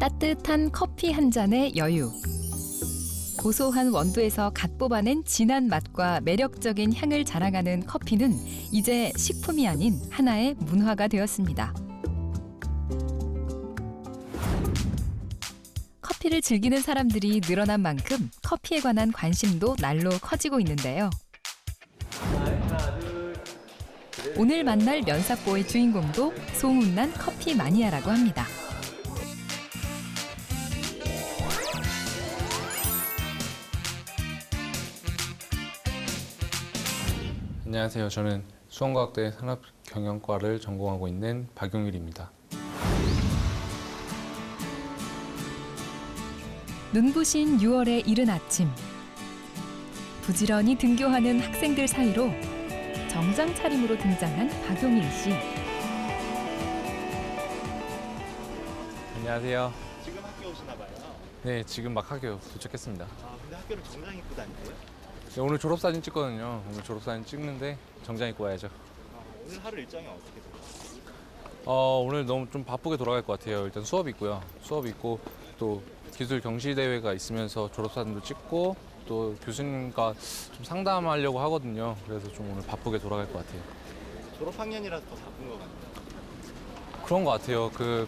따뜻한 커피 한 잔의 여유. 고소한 원두에서 갓 뽑아낸 진한 맛과 매력적인 향을 자랑하는 커피는 이제 식품이 아닌 하나의 문화가 되었습니다. 커피를 즐기는 사람들이 늘어난 만큼 커피에 관한 관심도 날로 커지고 있는데요. 오늘 만날 면사뽀의 주인공도 소문난 커피 마니아라고 합니다. 안녕하세요. 저는 수원과학대 산업경영과를 전공하고 있는 박용일입니다. 눈부신 6월의 이른 아침. 부지런히 등교하는 학생들 사이로 정장 차림으로 등장한 박용일 씨. 안녕하세요. 지금 학교 오시나 봐요. 네, 지금 막 학교 도착했습니다. 근데 학교를 정장 입고 다니세요? 네, 오늘 졸업사진 찍거든요. 오늘 졸업사진 찍는데 정장 입고 와야죠. 오늘 하루 일정이 어떻게 돼요? 오늘 너무 좀 바쁘게 돌아갈 것 같아요. 일단 수업 있고요. 수업 있고 또 기술 경시 대회가 있으면서 졸업사진도 찍고 또 교수님과 좀 상담하려고 하거든요. 그래서 좀 오늘 바쁘게 돌아갈 것 같아요. 졸업학년이라서 더 바쁜 것 같아요. 그런 것 같아요. 그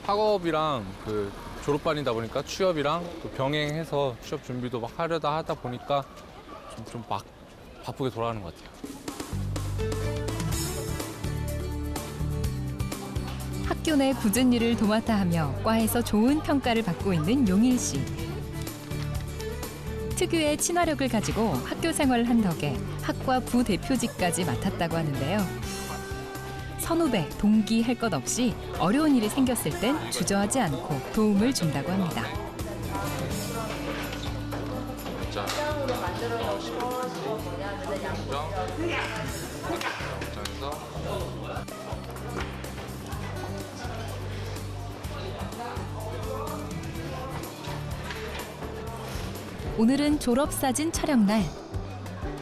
학업이랑 그 졸업반이다 보니까 취업이랑 또 병행해서 취업 준비도 막 하려다 하다 보니까 좀 막 바쁘게 돌아가는 것 같아요. 학교 내 굳은 일을 도맡아 하며 과에서 좋은 평가를 받고 있는 용일 씨. 특유의 친화력을 가지고 학교 생활을 한 덕에 학과 부대표직까지 맡았다고 하는데요. 선후배, 동기 할 것 없이 어려운 일이 생겼을 땐 주저하지 않고 도움을 준다고 합니다. 자, 오늘은 졸업사진 촬영 날.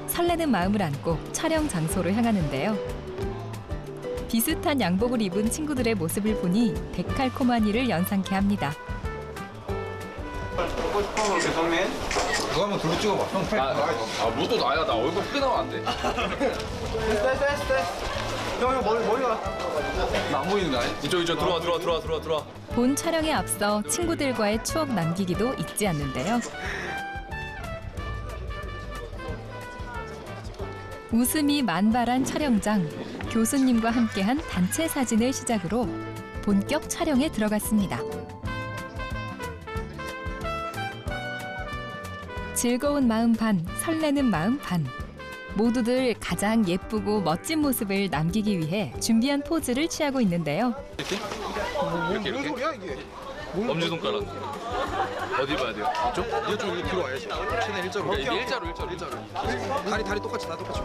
설레는 마음을 안고 촬영 장소로 향하는데요. 비슷한 양복을 입은 친구들의 모습을 보니 데칼코마니를 연상케 합니다. 먹고 싶어, 교수님? 그거 한번 둘로 찍어봐. 형, 무도 나야. 나 얼굴 크게 나오면 안 돼. 됐어. 형, 머리가. 나 안 보이는데? 이쪽 들어와. 본 촬영에 앞서 친구들과의 추억 남기기도 잊지 않는데요. 웃음이 만발한 촬영장. 교수님과 함께한 단체 사진을 시작으로 본격 촬영에 들어갔습니다. 즐거운 마음 반, 설레는 마음 반. 모두들 가장 예쁘고 멋진 모습을 남기기 위해 준비한 포즈를 취하고 있는데요. 이렇게. 무슨 소리야, 이게? 엄지손가락. 어디 봐야 돼요? 이쪽? 이쪽 이렇게 뒤로 와야지. 최대 일자로. 그러니까 일자로. 다리 똑같이, 다 똑같이.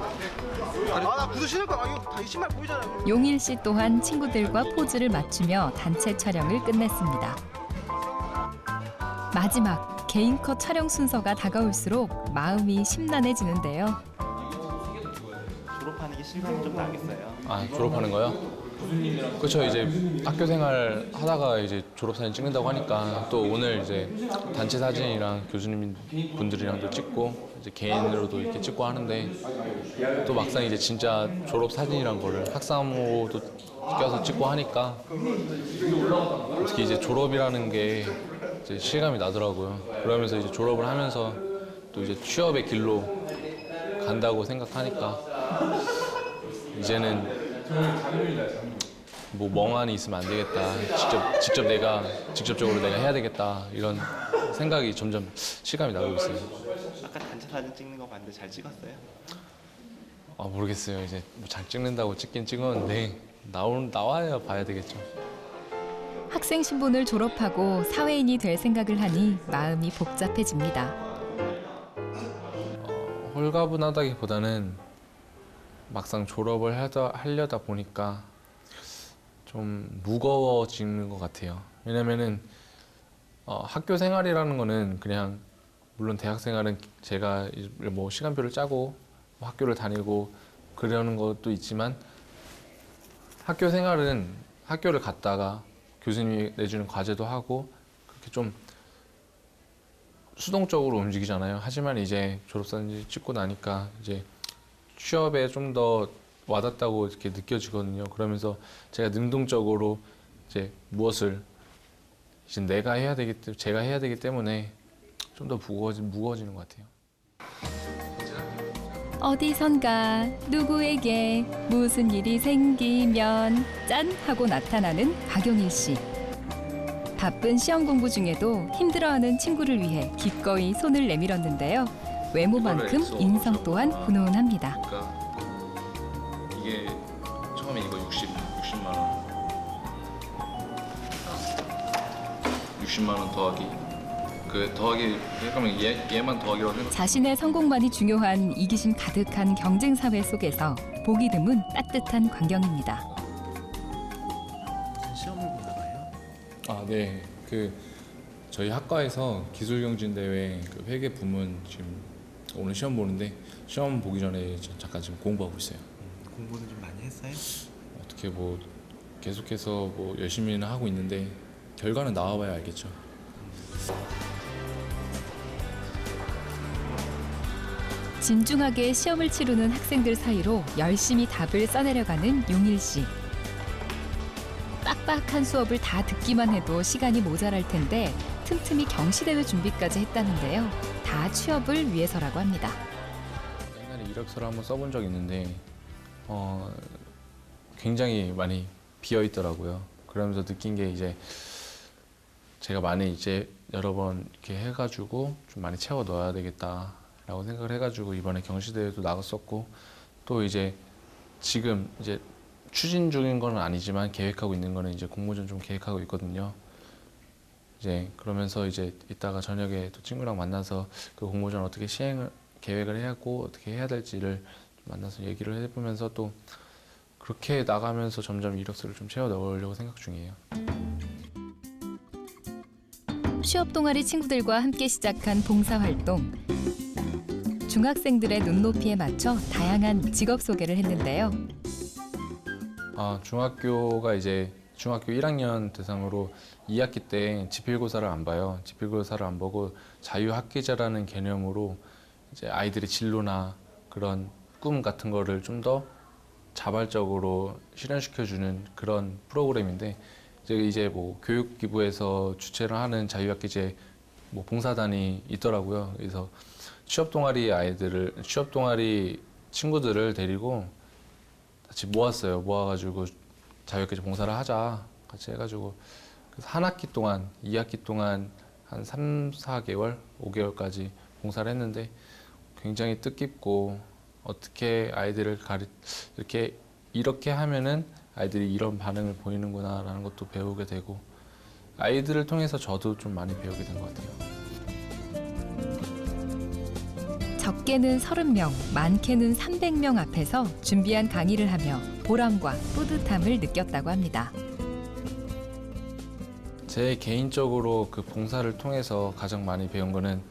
나 구두 신을 거야. 이거 다 이 신발 보이잖아요. 용일 씨 또한 친구들과 포즈를 맞추며 단체 촬영을 끝냈습니다. 마지막 개인 컷 촬영 순서가 다가올수록 마음이 심란해지는데요. 졸업하는 게 실감이 좀 나겠어요. 아, 졸업하는 거요? 그렇죠. 이제 학교 생활 하다가 이제 졸업사진 찍는다고 하니까 또 오늘 이제 단체 사진이랑 교수님 분들이랑도 찍고 이제 개인으로도 이렇게 찍고 하는데 또 막상 이제 진짜 졸업사진이란 거를 학사모도 껴서 찍고 하니까 특히 이제 졸업이라는 게 이제 실감이 나더라고요. 그러면서 이제 졸업을 하면서 또 이제 취업의 길로 간다고 생각하니까 이제는 뭐 멍하니 있으면 안 되겠다. 직접적으로 내가 해야 되겠다. 이런 생각이 점점 실감이 나고 있어요. 아까 단체 사진 찍는 거 봤는데 잘 찍었어요? 모르겠어요. 이제 뭐 잘 찍는다고 찍긴 찍었는데 나와야 봐야 되겠죠. 학생 신분을 졸업하고 사회인이 될 생각을 하니 마음이 복잡해집니다. 홀가분하다기보다는 막상 졸업을 하려다 보니까 좀 무거워지는 것 같아요. 왜냐면은 학교 생활이라는 거는 그냥 물론 대학 생활은 제가 뭐 시간표를 짜고 학교를 다니고 그러는 것도 있지만 학교 생활은 학교를 갔다가 교수님이 내주는 과제도 하고 이렇게 좀 수동적으로 움직이잖아요. 하지만 이제 졸업사진 찍고 나니까 이제 취업에 좀 더 와닿다고 이렇게 느껴지거든요. 그러면서 제가 능동적으로 이제 무엇을 이제 제가 해야 되기 때문에 좀 더 무거워지는 것 같아요. 어디선가 누구에게 무슨 일이 생기면 짠 하고 나타나는 박용일 씨. 바쁜 시험 공부 중에도 힘들어하는 친구를 위해 기꺼이 손을 내밀었는데요. 외모만큼 인성 또한 훈훈합니다. 그러니까 이게 처음에 이거 60만 원. 60만 원 더하기 그 더하기 그러면 얘만 더하기로 생각. 자신의 성공만이 중요한 이기심 가득한 경쟁 사회 속에서 보기 드문 따뜻한 광경입니다. 시험을 보나 봐요. 아, 네. 그 저희 학과에서 기술경진 대회 그 회계 부문 지금 오늘 시험 보는데 시험 보기 전에 잠깐 지금 공부하고 있어요. 공부는 좀 많이 했어요? 어떻게 뭐 계속해서 뭐 열심히는 하고 있는데 결과는 나와봐야 알겠죠. 진중하게 시험을 치르는 학생들 사이로 열심히 답을 써내려가는 용일 씨. 빡빡한 수업을 다 듣기만 해도 시간이 모자랄 텐데 틈틈이 경시대회 준비까지 했다는데요. 다 취업을 위해서라고 합니다. 옛날에 이력서를 한번 써본 적이 있는데 굉장히 많이 비어 있더라고요. 그러면서 느낀 게 이제 제가 많이 이제 여러 번 이렇게 해가지고 좀 많이 채워 넣어야 되겠다라고 생각을 해가지고 이번에 경시대회도 나갔었고 또 이제 지금 이제 추진 중인 건 아니지만 계획하고 있는 거는 이제 공모전 좀 계획하고 있거든요. 이제 그러면서 이제 이따가 저녁에 또 친구랑 만나서 그 공모전 어떻게 계획을 해야 하고 어떻게 해야 될지를 만나서 얘기를 해보면서 또 그렇게 나가면서 점점 이력서를 좀 채워 넣으려고 생각 중이에요. 취업 동아리 친구들과 함께 시작한 봉사활동. 중학생들의 눈높이에 맞춰 다양한 직업 소개를 했는데요. 중학교가 이제 중학교 1학년 대상으로 2학기 때 지필고사를 안 봐요. 지필고사를 안 보고 자유학기제라는 개념으로 이제 아이들의 진로나 그런 꿈 같은 거를 좀 더 자발적으로 실현시켜주는 그런 프로그램인데 이제 뭐 교육기부에서 주최를 하는 자유학기제 뭐 봉사단이 있더라고요. 그래서 취업 동아리 친구들을 데리고 같이 모았어요. 모아가지고 자유학기제 봉사를 하자 같이 해가지고 그래서 한 학기 동안 2학기 동안 한 3-4개월, 5개월까지 봉사를 했는데 굉장히 뜻깊고 어떻게 아이들을 이렇게 하면은 아이들이 이런 반응을 보이는구나라는 것도 배우게 되고 아이들을 통해서 저도 좀 많이 배우게 된 것 같아요. 적게는 30명, 많게는 300명 앞에서 준비한 강의를 하며 보람과 뿌듯함을 느꼈다고 합니다. 제 개인적으로 그 봉사를 통해서 가장 많이 배운 거는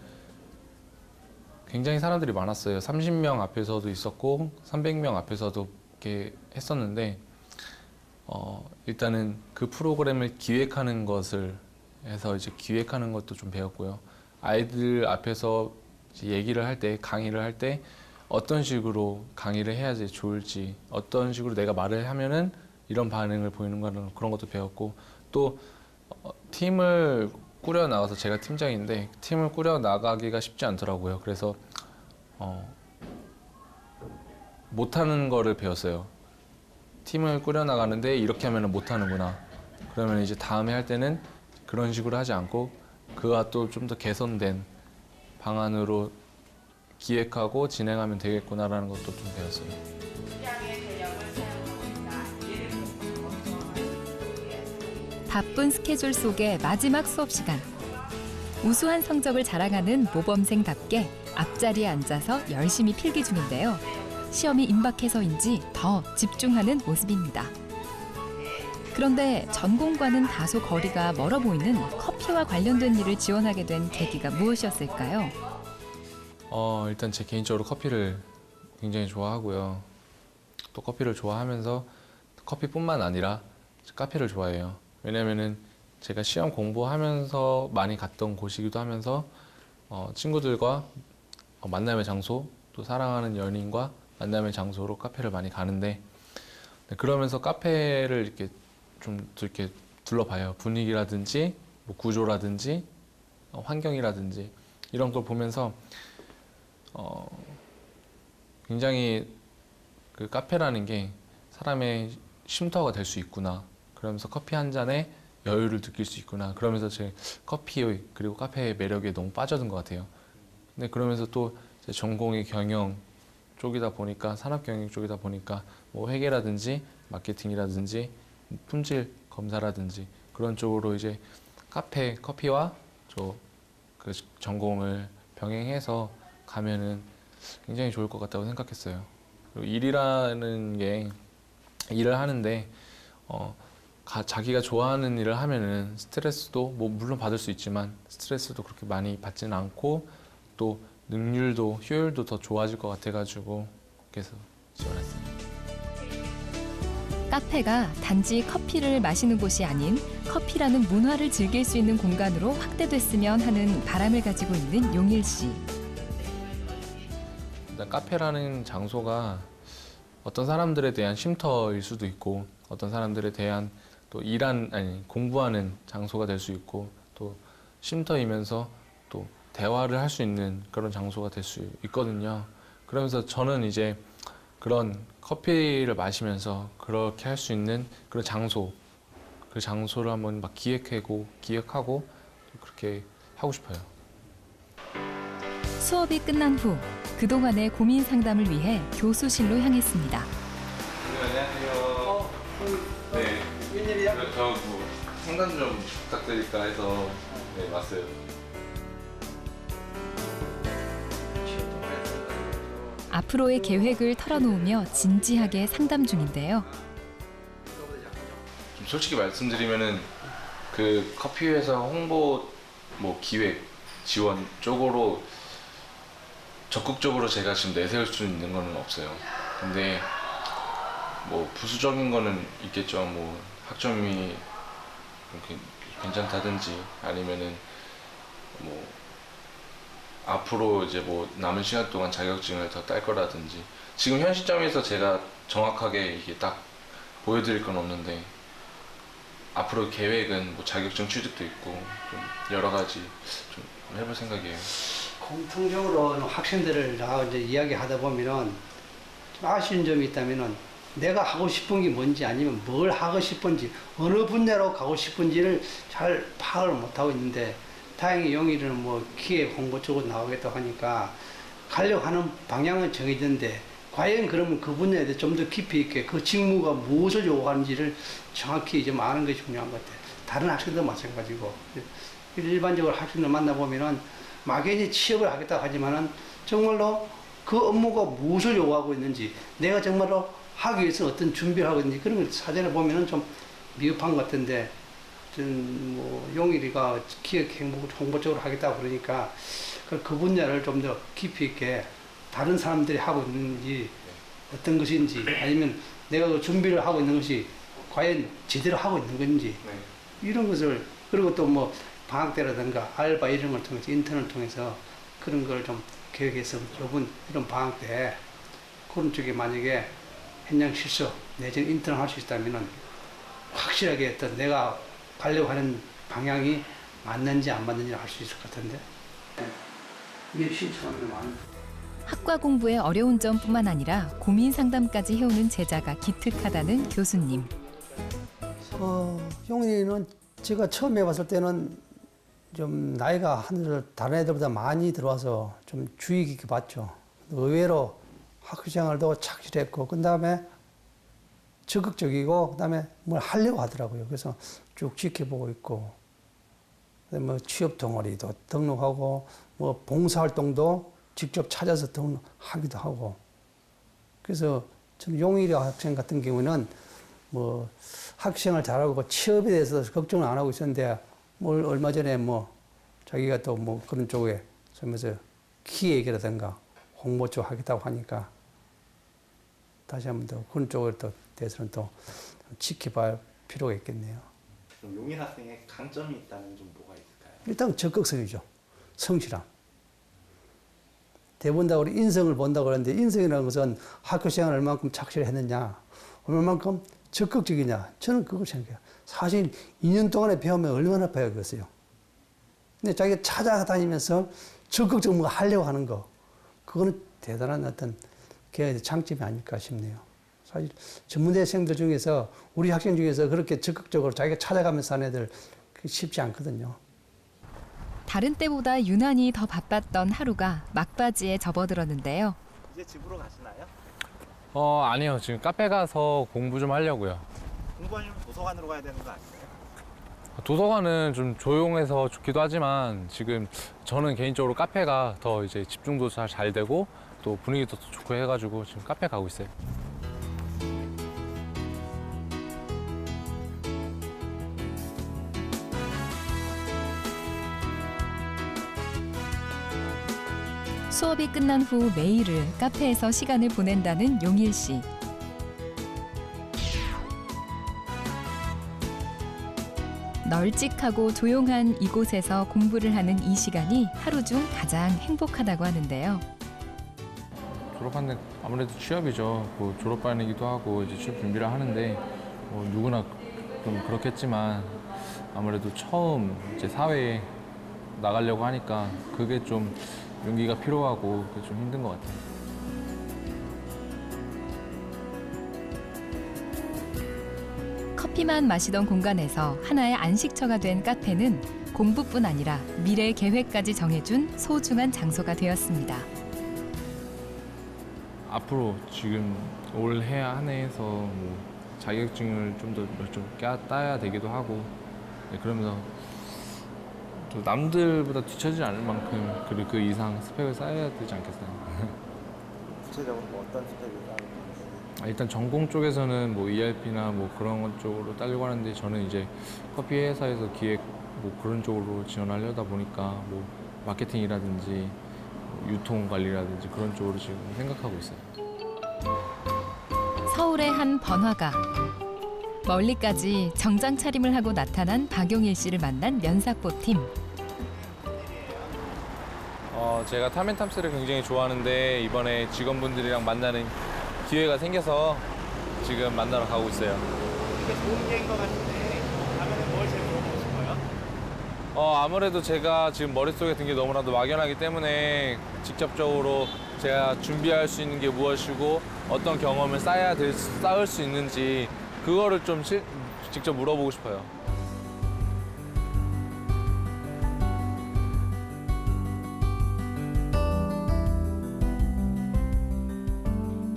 굉장히 사람들이 많았어요. 30명 앞에서도 있었고 300명 앞에서도 이렇게 했었는데 일단은 그 프로그램을 기획하는 것을 해서 이제 기획하는 것도 좀 배웠고요. 아이들 앞에서 이제 얘기를 할 때, 강의를 할 때 어떤 식으로 강의를 해야지 좋을지, 어떤 식으로 내가 말을 하면은 이런 반응을 보이는 거는 그런 것도 배웠고 또 팀을 꾸려 나가서 제가 팀장인데 팀을 꾸려 나가기가 쉽지 않더라고요. 그래서 못하는 거를 배웠어요. 팀을 꾸려 나가는데 이렇게 하면 못하는구나. 그러면 이제 다음에 할 때는 그런 식으로 하지 않고 그와 또 좀 더 개선된 방안으로 기획하고 진행하면 되겠구나라는 것도 좀 배웠어요. 바쁜 스케줄 속의 마지막 수업 시간. 우수한 성적을 자랑하는 모범생답게 앞자리에 앉아서 열심히 필기 중인데요. 시험이 임박해서인지 더 집중하는 모습입니다. 그런데 전공과는 다소 거리가 멀어 보이는 커피와 관련된 일을 지원하게 된 계기가 무엇이었을까요? 일단 제 개인적으로 커피를 굉장히 좋아하고요. 또 커피를 좋아하면서 커피뿐만 아니라 카페를 좋아해요. 왜냐면은 제가 시험 공부하면서 많이 갔던 곳이기도 하면서 친구들과 만남의 장소, 또 사랑하는 연인과 만남의 장소로 카페를 많이 가는데, 네, 그러면서 카페를 이렇게 좀 이렇게 둘러봐요. 분위기라든지 뭐 구조라든지 환경이라든지 이런 걸 보면서 굉장히 그 카페라는 게 사람의 쉼터가 될 수 있구나. 그러면서 커피 한 잔에 여유를 느낄 수 있구나. 그러면서 제 커피 그리고 카페의 매력에 너무 빠져든 것 같아요. 근데 그러면서 또 제 전공이 경영 쪽이다 보니까, 산업 경영 쪽이다 보니까 뭐 회계라든지 마케팅이라든지 품질 검사라든지 그런 쪽으로 이제 커피와 그 전공을 병행해서 가면은 굉장히 좋을 것 같다고 생각했어요. 그리고 일이라는 게, 일을 하는데 자기가 좋아하는 일을 하면은 스트레스도 뭐 물론 받을 수 있지만 스트레스도 그렇게 많이 받지는 않고 또 능률도 효율도 더 좋아질 것 같아가지고 그래서 지원했어요. 카페가 단지 커피를 마시는 곳이 아닌 커피라는 문화를 즐길 수 있는 공간으로 확대됐으면 하는 바람을 가지고 있는 용일 씨. 일단 카페라는 장소가 어떤 사람들에 대한 쉼터일 수도 있고, 어떤 사람들에 대한 또 공부하는 장소가 될 수 있고, 또 쉼터이면서 또 대화를 할 수 있는 그런 장소가 될 수 있거든요. 그러면서 저는 이제 그런 커피를 마시면서 그렇게 할 수 있는 그런 그 장소를 한번 막 기획하고 그렇게 하고 싶어요. 수업이 끝난 후 그동안의 고민 상담을 위해 교수실로 향했습니다. 안녕하세요. 네. 웬일이야? 저 상담 좀 부탁드릴까 해서 왔어요. 앞으로의 계획을 털어놓으며 진지하게 상담 중인데요. 좀 솔직히 말씀드리면은 그 커피 회사 홍보 뭐 기획 지원 쪽으로 적극적으로 제가 지금 내세울 수 있는 거는 없어요. 근데 뭐 부수적인 거는 있겠죠. 뭐 학점이 이렇게 괜찮다든지 아니면은 뭐 앞으로 이제 뭐 남은 시간 동안 자격증을 더 딸 거라든지, 지금 현 시점에서 제가 정확하게 이게 딱 보여드릴 건 없는데 앞으로 계획은 뭐 자격증 취득도 있고 좀 여러 가지 좀 해볼 생각이에요. 공통적으로 학생들을 나 이제 이야기하다 보면은 좀 아쉬운 점이 있다면은 내가 하고 싶은 게 뭔지 아니면 뭘 하고 싶은지 어느 분야로 가고 싶은지를 잘 파악을 못하고 있는데, 다행히 용일은 뭐 기획 홍보 쪽으로 나오겠다고 하니까 가려고 하는 방향은 정해졌는데, 과연 그러면 그 분야에 대해 좀 더 깊이 있게 그 직무가 무엇을 요구하는지를 정확히 좀 아는 것이 중요한 것 같아요. 다른 학생도 마찬가지고, 일반적으로 학생들 만나보면은 막연히 취업을 하겠다고 하지만은 정말로 그 업무가 무엇을 요구하고 있는지, 내가 정말로 하기 위해서 어떤 준비를 하고 있는지 그런 걸 사전에 보면은 좀 미흡한 것 같은데, 뭐 용일이가 기획 홍보 쪽으로 하겠다고 그러니까 그 분야를 좀 더 깊이 있게 다른 사람들이 하고 있는지 어떤 것인지, 아니면 내가 그 준비를 하고 있는 것이 과연 제대로 하고 있는 건지, 이런 것을, 그리고 또 뭐 방학 때라든가 알바 이런 걸 통해서, 인턴을 통해서 그런 걸 좀 계획해서 이런 방학 때 그런 쪽에 만약에 현장 실습 내지는 인턴을 할 수 있다면은 확실하게 어떤 내가 가려고 하는 방향이 맞는지 안 맞는지 알 수 있을 것 같은데, 이게 신청하는 게 많은. 학과 공부의 어려운 점뿐만 아니라 고민 상담까지 해오는 제자가 기특하다는 교수님. 용인이는 제가 처음 해봤을 때는 좀 나이가 다른 애들보다 많이 들어와서 좀 주의 깊게 봤죠. 의외로 학교생활도 착실했고, 그 다음에 적극적이고, 그 다음에 뭘 하려고 하더라고요. 그래서 쭉 지켜보고 있고, 뭐 취업 동아리도 등록하고, 뭐 봉사활동도 직접 찾아서 등록하기도 하고. 그래서 좀 용일이 학생 같은 경우는 뭐 학생을 잘하고 취업에 대해서 걱정을 안 하고 있었는데, 뭘 얼마 전에 뭐 자기가 또 뭐 그런 쪽에 그러면서 기획이라든가 홍보 쪽 하겠다고 하니까 다시 한번 더 그런 쪽을 또 대해서는 또 지켜볼 필요가 있겠네요. 그럼 용인 학생의 강점이 있다면 좀 뭐가 있을까요? 일단 적극성이죠. 성실함. 대부분 다 우리 인성을 본다고 그러는데 인성이라는 것은 학교 생활을 얼만큼 착실했느냐, 얼만큼 적극적이냐. 저는 그걸 생각해요. 사실 2년 동안에 배우면 얼마나 배우겠어요. 근데 자기가 찾아다니면서 적극적으로 뭔가 하려고 하는 거, 그거는 대단한 어떤 걔의 장점이 아닐까 싶네요. 사실 전문대생들 중에서 우리 학생 중에서 그렇게 적극적으로 자기가 찾아가면서 하는 애들 쉽지 않거든요. 다른 때보다 유난히 더 바빴던 하루가 막바지에 접어들었는데요. 이제 집으로 가시나요? 아니요. 지금 카페 가서 공부 좀 하려고요. 공부하려면 도서관으로 가야 되는 거 아니에요? 도서관은 좀 조용해서 좋기도 하지만 지금 저는 개인적으로 카페가 더 이제 집중도 잘 되고 또 분위기도 더 좋고 해가지고 지금 카페 가고 있어요. 수업이 끝난 후 매일을 카페에서 시간을 보낸다는 용일 씨. 널찍하고 조용한 이곳에서 공부를 하는 이 시간이 하루 중 가장 행복하다고 하는데요. 졸업하는 아무래도 취업이죠. 뭐 졸업반이기도 하고 이제 취업 준비를 하는데 뭐 누구나 좀 그렇겠지만 아무래도 처음 이제 사회에 나가려고 하니까 그게 좀 용기가 필요하고 그게 좀 힘든 것 같아요. 커피만 마시던 공간에서 하나의 안식처가 된 카페는 공부뿐 아니라 미래 계획까지 정해준 소중한 장소가 되었습니다. 앞으로 지금 올해 한 해에서 뭐 자격증을 좀 더 따야 되기도 하고 네, 그러면서 또 남들보다 뒤처지지 않을 만큼 그리고 그 이상 스펙을 쌓아야 되지 않겠어요. 구체적으로 뭐 어떤 스펙을 쌓는 건지. 일단 전공 쪽에서는 뭐 ERP나 뭐 그런 것 쪽으로 따려고 하는데 저는 이제 커피 회사에서 기획 뭐 그런 쪽으로 지원하려다 보니까 뭐 마케팅이라든지 유통 관리라든지 그런 쪽으로 지금 생각하고 있어요. 서울의 한 번화가. 멀리까지 정장 차림을 하고 나타난 박용일 씨를 만난 면사포 팀. 제가 타멘탐스를 굉장히 좋아하는데 이번에 직원분들이랑 만나는 기회가 생겨서 지금 만나러 가고 있어요. 이게 좋은 기회인 것 같은데 가면은 뭘 제일 물어보고 싶어요? 아무래도 제가 지금 머릿속에 든 게 너무나도 막연하기 때문에 직접적으로 제가 준비할 수 있는 게 무엇이고 어떤 경험을 쌓을 수 있는지 그거를 좀 직접 물어보고 싶어요.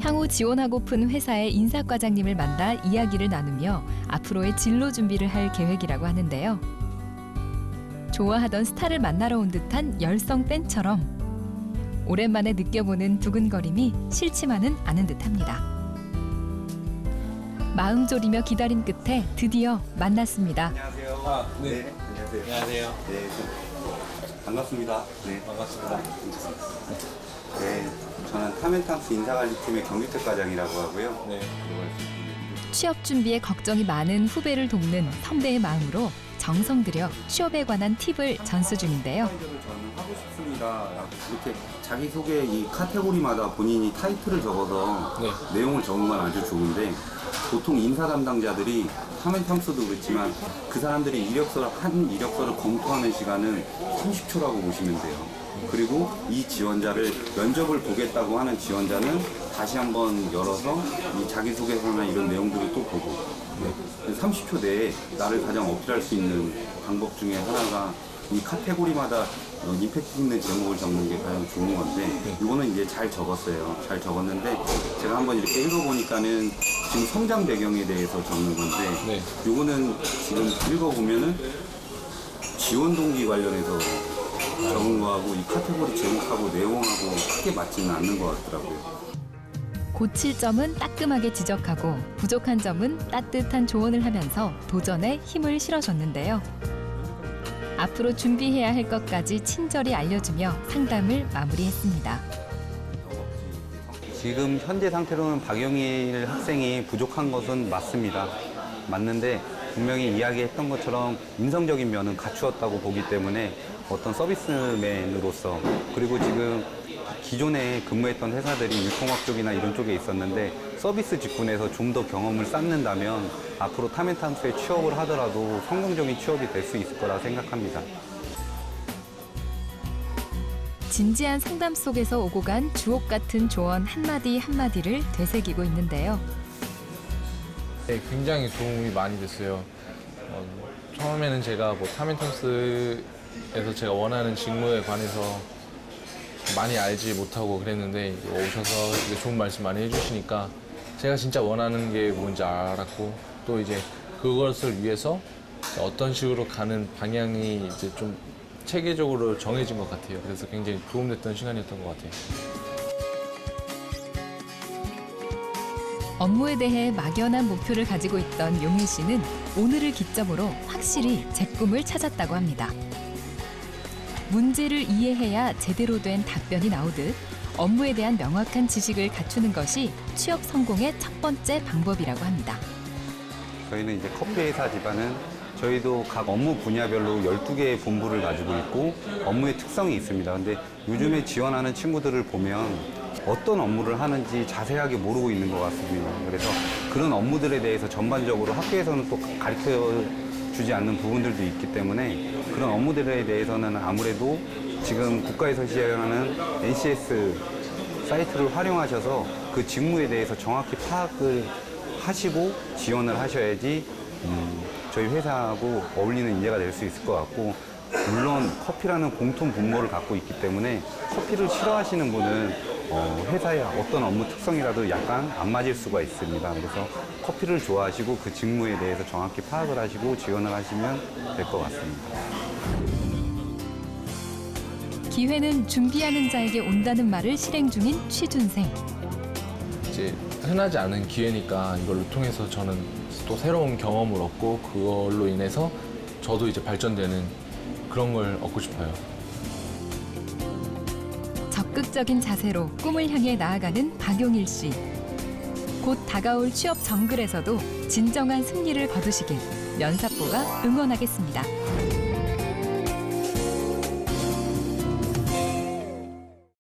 향후 지원하고픈 회사의 인사과장님을 만나 이야기를 나누며 앞으로의 진로 준비를 할 계획이라고 하는데요. 좋아하던 스타를 만나러 온 듯한 열성 팬처럼 오랜만에 느껴보는 두근거림이 싫지만은 않은 듯합니다. 마음 졸이며 기다린 끝에 드디어 만났습니다. 안녕하세요. 네. 안녕하세요. 안녕하세요. 네, 반갑습니다. 네, 반갑습니다. 네, 저는 타멘탐스 인사관리팀의 경기특 과장이라고 하고요. 네. 취업 준비에 걱정이 많은 후배를 돕는 선배의 마음으로 정성 들여 취업에 관한 팁을 전수 중인데요. 저는 하고 싶습니다. 이렇게 자기소개 이 카테고리마다 본인이 타이틀을 적어서 네. 내용을 적은 건 아주 좋은데 보통 인사 담당자들이 타멘탐스도 그렇지만 그 사람들이 한 이력서를 검토하는 시간은 30초라고 보시면 돼요. 그리고 이 지원자를 면접을 보겠다고 하는 지원자는 다시 한번 열어서 이 자기소개서나 이런 내용들을 또 보고 30초 내에 나를 가장 어필할 수 있는 방법 중에 하나가 이 카테고리마다 임팩트 있는 제목을 적는 게 가장 좋은 건데 이거는 이제 잘 적었어요. 잘 적었는데 제가 한번 이렇게 읽어보니까는 지금 성장 배경에 대해서 적는 건데 이거는 지금 읽어보면은 지원 동기 관련해서 적은 거하고 이 카테고리 제목하고 내용하고 크게 맞지는 않는 것 같더라고요. 고칠 점은 따끔하게 지적하고 부족한 점은 따뜻한 조언을 하면서 도전에 힘을 실어줬는데요. 앞으로 준비해야 할 것까지 친절히 알려주며 상담을 마무리했습니다. 지금 현재 상태로는 박영일 학생이 부족한 것은 맞습니다. 맞는데 분명히 이야기했던 것처럼 인성적인 면은 갖추었다고 보기 때문에 어떤 서비스맨으로서 그리고 지금 기존에 근무했던 회사들이 유통업 쪽이나 이런 쪽에 있었는데 서비스 직군에서 좀 더 경험을 쌓는다면 앞으로 타멘탐스에 취업을 하더라도 성공적인 취업이 될 수 있을 거라 생각합니다. 진지한 상담 속에서 오고 간 주옥 같은 조언 한마디 한마디를 되새기고 있는데요. 네, 굉장히 도움이 많이 됐어요. 처음에는 제가 뭐 타멘탐스에서 제가 원하는 직무에 관해서 많이 알지 못하고 그랬는데 오셔서 이제 좋은 말씀 많이 해주시니까 제가 진짜 원하는 게 뭔지 알았고 또 이제 그것을 위해서 어떤 식으로 가는 방향이 이제 좀 체계적으로 정해진 것 같아요. 그래서 굉장히 도움됐던 시간이었던 것 같아요. 업무에 대해 막연한 목표를 가지고 있던 용일 씨는 오늘을 기점으로 확실히 제 꿈을 찾았다고 합니다. 문제를 이해해야 제대로 된 답변이 나오듯 업무에 대한 명확한 지식을 갖추는 것이 취업 성공의 첫 번째 방법이라고 합니다. 저희는 이제 커피 회사 집안은 저희도 각 업무 분야별로 12개의 본부를 가지고 있고 업무의 특성이 있습니다. 근데 요즘에 지원하는 친구들을 보면 어떤 업무를 하는지 자세하게 모르고 있는 것 같습니다. 그래서 그런 업무들에 대해서 전반적으로 학교에서는 또 가르쳐 주지 않는 부분들도 있기 때문에 그런 업무들에 대해서는 아무래도 지금 국가에서 지원하는 NCS 사이트를 활용하셔서 그 직무에 대해서 정확히 파악을 하시고 지원을 하셔야지 저희 회사하고 어울리는 인재가 될 수 있을 것 같고 물론 커피라는 공통 분모를 갖고 있기 때문에 커피를 싫어하시는 분은 회사의 어떤 업무 특성이라도 약간 안 맞을 수가 있습니다. 그래서 커피를 좋아하시고 그 직무에 대해서 정확히 파악을 하시고 지원을 하시면 될 것 같습니다. 기회는 준비하는 자에게 온다는 말을 실행 중인 취준생. 이제 흔하지 않은 기회니까 이걸로 통해서 저는 또 새로운 경험을 얻고 그걸로 인해서 저도 이제 발전되는 그런 걸 얻고 싶어요. 적극적인 자세로 꿈을 향해 나아가는 박용일 씨. 곧 다가올 취업 정글에서도 진정한 승리를 거두시길 면사포가 응원하겠습니다.